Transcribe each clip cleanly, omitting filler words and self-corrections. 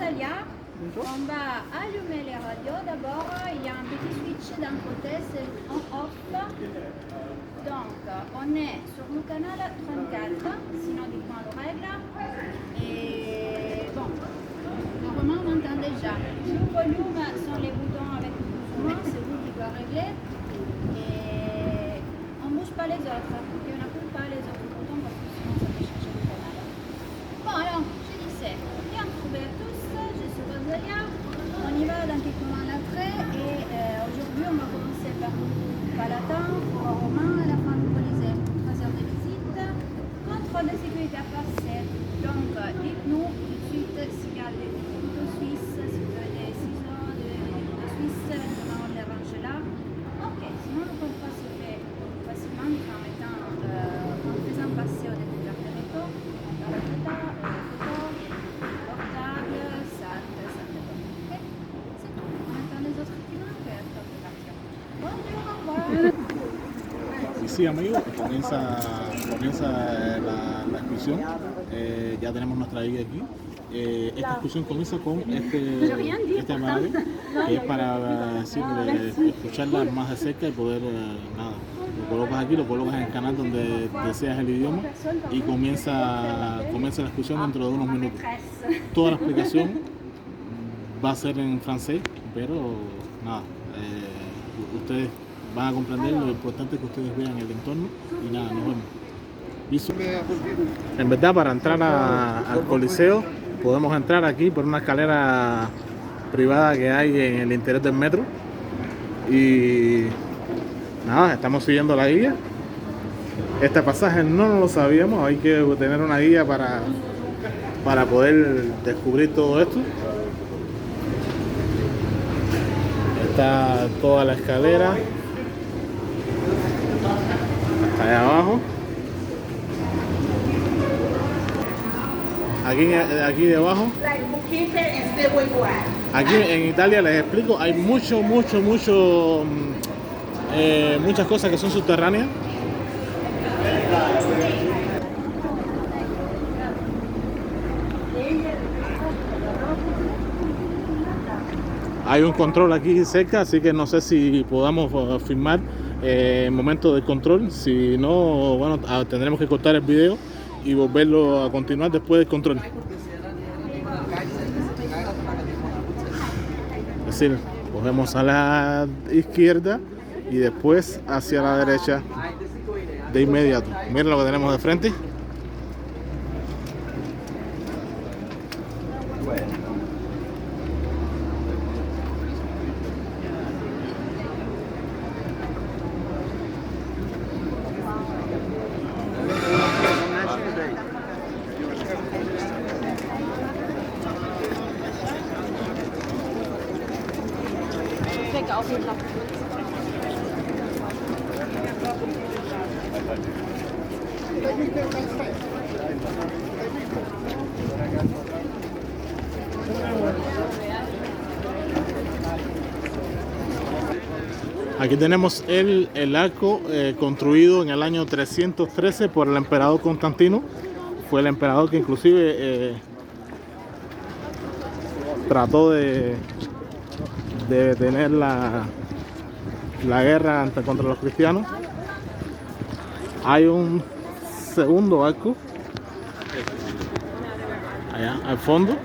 Rosalia. On va allumer les radios. D'abord, il y a un petit switch d'un côté, c'est en off. Donc, on est sur le canal 34, sinon dites-moi le règle. Et bon, normalement on entend déjà. Le volume sont les boutons avec le mouvement, c'est vous qui doit régler. Et on ne bouge pas les autres, et on n'appuie pas les autres boutons parce que sinon ça peut changer le canal. Bon alors, je disais, bien trouvé à tous, je suis Rosalia. On y va dans quelques mois après et aujourd'hui on va commencer par Palatin, Fort Romain et la fin du Colisée. 3 heures de visite, contrôle de sécurité à passer. Donc dites-nous tout de suite s'il y a des couteaux suisses, si vous avez des ciseaux de Suisse, évidemment on les range là. Ok, sinon le contrôle se fait facilement en mettant, en faisant passer au détecteur de métaux, dans la photo, portable, sac, ok, c'est tout. On attend les autres qui manquent et après on peut partir. Bonjour, au revoir. Y sí, amigos, comienza la excursión. Ya tenemos nuestra guía aquí. Esta excursión comienza con este amague, que es para escucharla más de cerca y poder, nada, lo colocas aquí, lo colocas en el canal donde deseas el idioma y comienza la excursión dentro de unos minutos. Toda la explicación va a ser en francés, pero nada, ustedes van a comprender. Lo importante es que ustedes vean el entorno y nada, nos vemos. Listo. En verdad, para entrar al Coliseo podemos entrar aquí por una escalera privada que hay en el interior del metro y nada, estamos siguiendo la guía. Este pasaje no lo sabíamos, hay que tener una guía para poder descubrir todo esto. Está toda la escalera hasta allá abajo. Aquí debajo. Aquí en Italia, les explico, hay muchas cosas que son subterráneas. Hay un control aquí cerca, así que no sé si podamos filmar en momento del control. Si no, bueno, tendremos que cortar el video y volverlo a continuar después del control. Es decir, cogemos a la izquierda y después hacia la derecha de inmediato. Miren lo que tenemos de frente. Aquí tenemos el arco construido en el año 313 por el emperador Constantino. Fue el emperador que inclusive trató de detener la guerra contra los cristianos. Hay un segundo arco allá al fondo.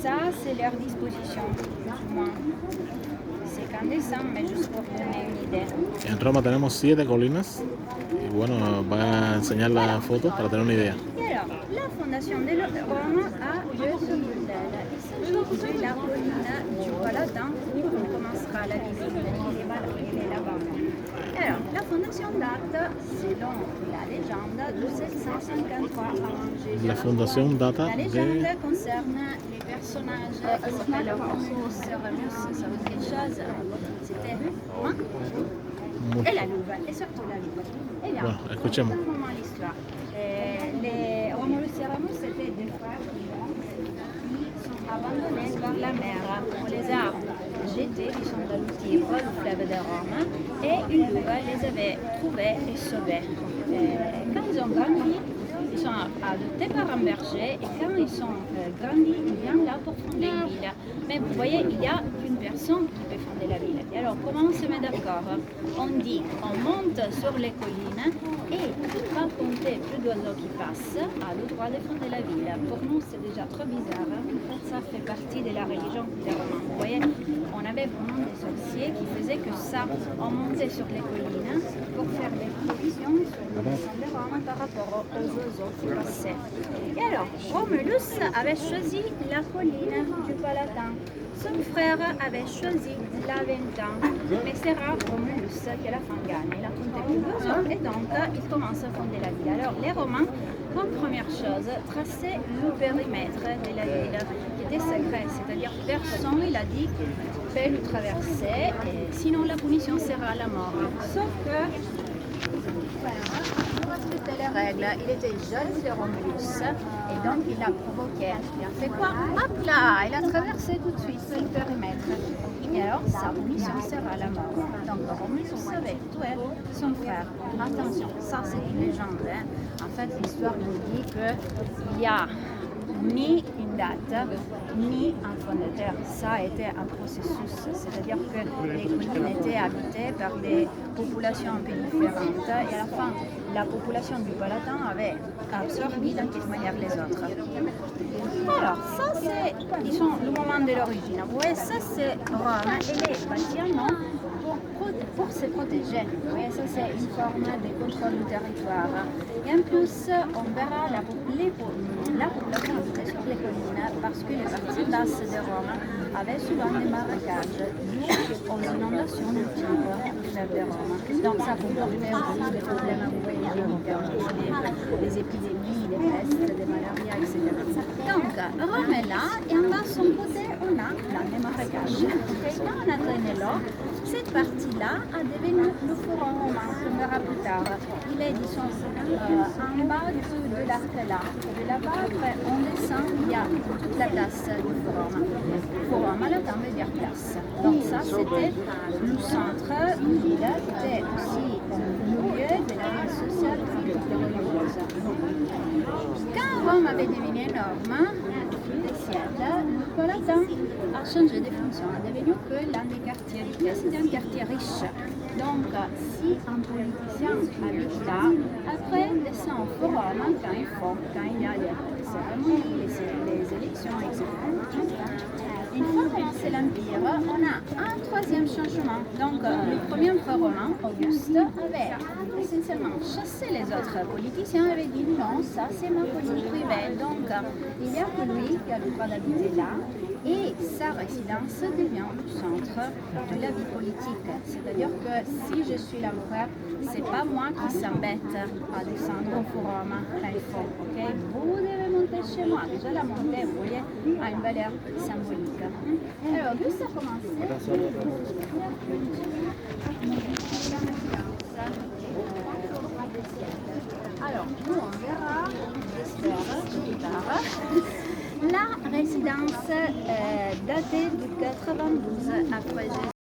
Ça, c'est leur disposition, plus ou moins. C'est qu'indécent, mais juste pour donner une idée. En Roma tenemos 7 colinas y bueno, va a enseñar las fotos para tener una idea. Et alors, la fondation de Rome a lieu sur l'Undelle. Il s'agit de la colline du Palatin où on commencera la visite. Elle est là-bas. Alors, la fondation date, selon la légende, de 753 avant Jésus. La fondation data La légende concerne les personnages qui s'appellent Romulus et Remus, ça vous dit quelque chose? C'était Romain et la louve, et surtout la louve. Eh bien, Voilà, écoutez-moi. racontons l'histoire. Les Romulus et Remus étaient des frères qui sont abandonnés par la mer. On les a jetés, ils sont dans le Tibre, le fleuve de Rome, et une louve les avait trouvés et sauvés. Quand ils ont grandi, ils sont adoptés par un berger, et quand ils sont grandis, ils viennent là pour fonder une ville. Mais vous voyez, il y a une personne qui peut fonder la ville. Et alors, comment on se met d'accord? On dit, on monte sur les collines et pas compter plus d'oiseaux qui passent, a le droit de fonder la ville. Pour nous, c'est déjà trop bizarre. Ça fait partie de la religion des Romains. Vous voyez, on avait vraiment des sorciers qui faisaient que ça. On montait sur les collines pour faire des prévisions sur le dessin de Rome par rapport aux oiseaux qui passaient. Et alors, Romulus avait choisi la colline du Palatin. Son frère avait choisi l'Aventin, mais c'est rare Romulus qui à la fin gagne. Il a compté plus d'oiseaux et donc il commence à fonder la ville. Alors les Romains, comme première chose, traçaient le périmètre de la ville qui était secret, c'est-à-dire personne, il a dit, peut le traverser, et sinon la punition sera la mort. Sauf que pour respecter les règles, il était jaloux de Romulus et donc il l'a provoqué. Il a fait quoi? Hop là, il a traversé tout de suite le périmètre. Et alors sa punition sera la mort. Donc Romulus savait tuer son frère. Attention, ça c'est une légende. Hein. En fait, l'histoire nous dit qu'il y a ni une date, ni un fondateur. Ça a été un processus, c'est-à-dire que les collines étaient habitées par des populations un peu différentes et à la fin, la population du Palatin avait absorbé d'une toute manière les autres. Alors, ça c'est, disons, le moment de l'origine. Vous voyez, ça c'est Rome et les bâtiments pour se protéger. Vous voyez, ça c'est une forme de contrôle du territoire. Et en plus, on verra la population habitée sur les collines parce que les parties basses de Rome avaient souvent des marécages dus aux inondations du fleuve de Rome. Donc ça comportait aussi des problèmes, vous voyez, des épidémies, des pestes, des malarias, etc. Donc Rome est là et en bas de son côté, on a là des marécages. Et quand on a drainé l'eau, cette partie-là a devenu le forum romain, on verra plus tard. Il est, disons, en bas de l'arc là. Et de là-bas, après, on descend, il y a toute la place du forum. Forum à latin veut dire place. Donc ça, c'était le centre du ville, qui était aussi le lieu de la vie sociale, politique et religieuse. Quand Rome avait devenu énorme, des siècles, le Palatin a changé de fonction, est devenu que l'un des quartiers du pays. C'était un quartier riche. Donc, si un politicien habite là, après descend au forum quand il faut, quand il y a les cérémonies, les élections, etc. Une fois commencé l'Empire, on a un troisième changement. Donc, le premier empereur romain, Auguste, avait essentiellement chassé les autres politiciens et avait dit non, ça c'est ma colline privée. Donc, il n'y a que lui qui a le droit d'habiter là et sa résidence devient le centre de la vie politique. C'est-à-dire que si je suis l'empereur, c'est pas moi qui s'embête à descendre au forum quand il faut. Okay? Vous devez monter chez moi. Déjà la montée, vous voyez, a une valeur symbolique. Alors, Auguste a commencé. Alors, nous on verra plus tard la résidence datée du 92 après Jésus.